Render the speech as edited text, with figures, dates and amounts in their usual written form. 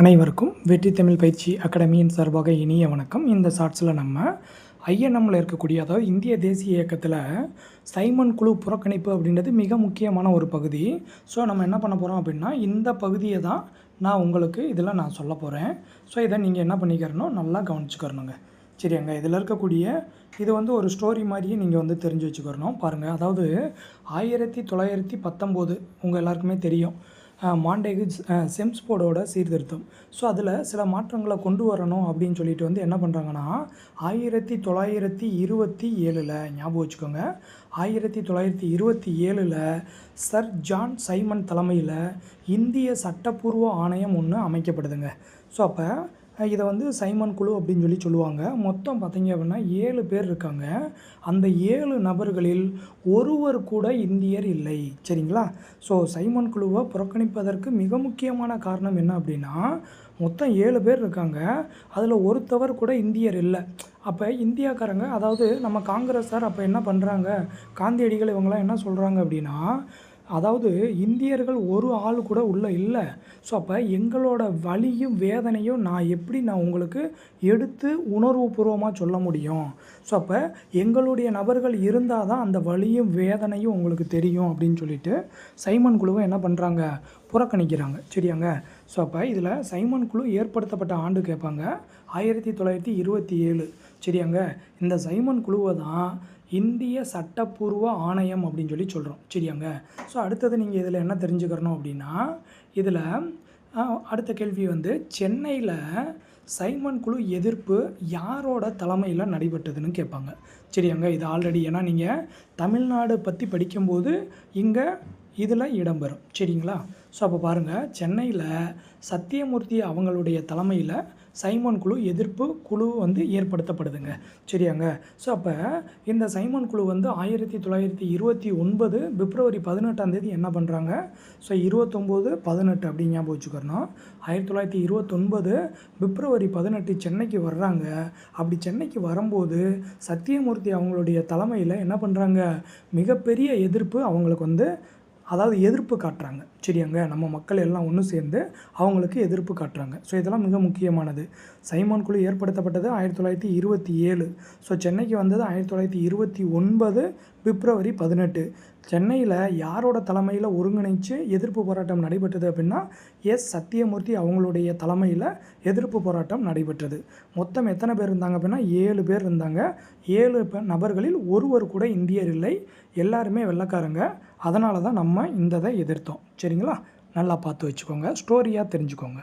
அனைவருக்கும் வெற்றி தமிழ் பயிற்சி அகாடமியின் சார்பாக இனிய வணக்கம். இந்த ஷார்ட்ஸில் நம்ம ஐஎன்எம்மில் இருக்கக்கூடிய அதாவது இந்திய தேசிய இயக்கத்தில் சைமன் குழு புறக்கணிப்பு அப்படின்றது மிக முக்கியமான ஒரு பகுதி. ஸோ நம்ம என்ன பண்ண போகிறோம் அப்படின்னா இந்த பகுதியை தான் நான் உங்களுக்கு இதில் நான் சொல்ல போகிறேன். ஸோ இதை நீங்கள் என்ன பண்ணிக்கிறணும், நல்லா கவனிச்சுக்கிறணுங்க. சரியாங்க. இதில் இருக்கக்கூடிய இது ஒரு ஸ்டோரி மாதிரியே நீங்கள் தெரிஞ்சு வச்சுக்கிறணும். பாருங்கள், அதாவது 1919 உங்கள் எல்லாருக்குமே தெரியும் மாண்டேகு செம்ஸ்போர்டோட சீர்திருத்தம். ஸோ அதில் சில மாற்றங்களை கொண்டு வரணும் அப்படின்னு சொல்லிட்டு என்ன பண்ணுறாங்கன்னா 1927 ஞாபகம் வச்சுக்கோங்க. 1927 சர் ஜான் சைமன் தலைமையில் இந்திய சட்டப்பூர்வ ஆணையம் ஒன்று அமைக்கப்படுதுங்க. ஸோ அப்போ இதை சைமன் குழு அப்படின்னு சொல்லுவாங்க. மொத்தம் பார்த்திங்க அப்படின்னா 7 பேர் இருக்காங்க. அந்த 7 நபர்களில் ஒருவர் கூட இந்தியர் இல்லை. சரிங்களா? ஸோ சைமன் குழுவை புறக்கணிப்பதற்கு மிக முக்கியமான காரணம் என்ன அப்படின்னா மொத்தம் 7 பேர் இருக்காங்க. அதில் ஒருத்தவர் கூட இந்தியர் இல்லை. அப்போ இந்தியாக்காரங்க, அதாவது நம்ம காங்கிரஸார் அப்போ என்ன பண்ணுறாங்க, காந்தியடிகள் இவங்களாம் என்ன சொல்கிறாங்க அப்படின்னா, அதாவது இந்தியர்கள் ஒரு ஆள் கூட உள்ளே இல்லை. ஸோ அப்போ எங்களோட வலியும் வேதனையும் நான் எப்படி உங்களுக்கு எடுத்து உணர்வுபூர்வமாக சொல்ல முடியும். ஸோ அப்போ எங்களுடைய நபர்கள் இருந்தால் தான் அந்த வலியும் வேதனையும் உங்களுக்கு தெரியும் அப்படின்னு சொல்லிட்டு சைமன் குழுவை என்ன பண்ணுறாங்க, புறக்கணிக்கிறாங்க. சரியாங்க. ஸோ அப்போ இதில் சைமன் குழு ஏற்படுத்தப்பட்ட ஆண்டு கேட்பாங்க, 1927. சரியாங்க. இந்த சைமன் குழுவை தான் இந்திய சட்டப்பூர்வ ஆணையம் அப்படின்னு சொல்கிறோம். சரியாங்க. ஸோ அடுத்தது நீங்கள் இதில் என்ன தெரிஞ்சுக்கிறணும் அப்படின்னா, இதில் அடுத்த கேள்வி சென்னையில் சைமன் குழு எதிர்ப்பு யாரோட தலைமையில் நடைபெற்றதுன்னு கேட்பாங்க. சரியாங்க. இது ஆல்ரெடி ஏன்னா நீங்கள் தமிழ்நாடு பற்றி படிக்கும்போது இங்கே இதில் இடம்பெறும். சரிங்களா? ஸோ அப்போ பாருங்கள், சென்னையில் சத்தியமூர்த்தி அவங்களுடைய தலைமையில் சைமன் குழு எதிர்ப்பு குழு ஏற்படுத்தப்படுதுங்க. சரியாங்க. ஸோ அப்போ இந்த சைமன் குழு 1929 பிப்ரவரி 18 என்ன பண்ணுறாங்க, ஸோ 29-18 அப்படி ஞாபகம் வச்சுக்கிறணும். 1929 பிப்ரவரி 18 சென்னைக்கு வர்றாங்க. அப்படி சென்னைக்கு வரும்போது சத்தியமூர்த்தி அவங்களுடைய தலைமையில் என்ன பண்ணுறாங்க, மிகப்பெரிய எதிர்ப்பு அவங்களுக்கு அதாவது எதிர்ப்பு காட்டுறாங்க. சரியாங்க. நம்ம மக்கள் எல்லாம் ஒன்று சேர்ந்து அவங்களுக்கு எதிர்ப்பு காட்டுறாங்க. ஸோ இதெல்லாம் மிக முக்கியமானது. சைமன் குழு ஏற்படுத்தப்பட்டது 1927. ஸோ சென்னைக்கு வந்தது 1929 பிப்ரவரி 18. சென்னையில் யாரோட தலைமையில் ஒருங்கிணைச்சு எதிர்ப்பு போராட்டம் நடைபெற்றது அப்படின்னா சத்தியமூர்த்தி அவங்களுடைய தலைமையில் எதிர்ப்பு போராட்டம் நடைபெற்றது. மொத்தம் எத்தனை பேர் இருந்தாங்க அப்படின்னா 7 பேர் இருந்தாங்க. 7 நபர்களில் ஒருவர் கூட இந்தியர் இல்லை. எல்லாருமே வெள்ளைக்காரங்க. அதனால தான் நம்ம இந்த இதை எதிர்த்தோம். சரிங்களா? நல்லா பார்த்து வச்சுக்கோங்க. ஸ்டோரியாக தெரிஞ்சுக்கோங்க.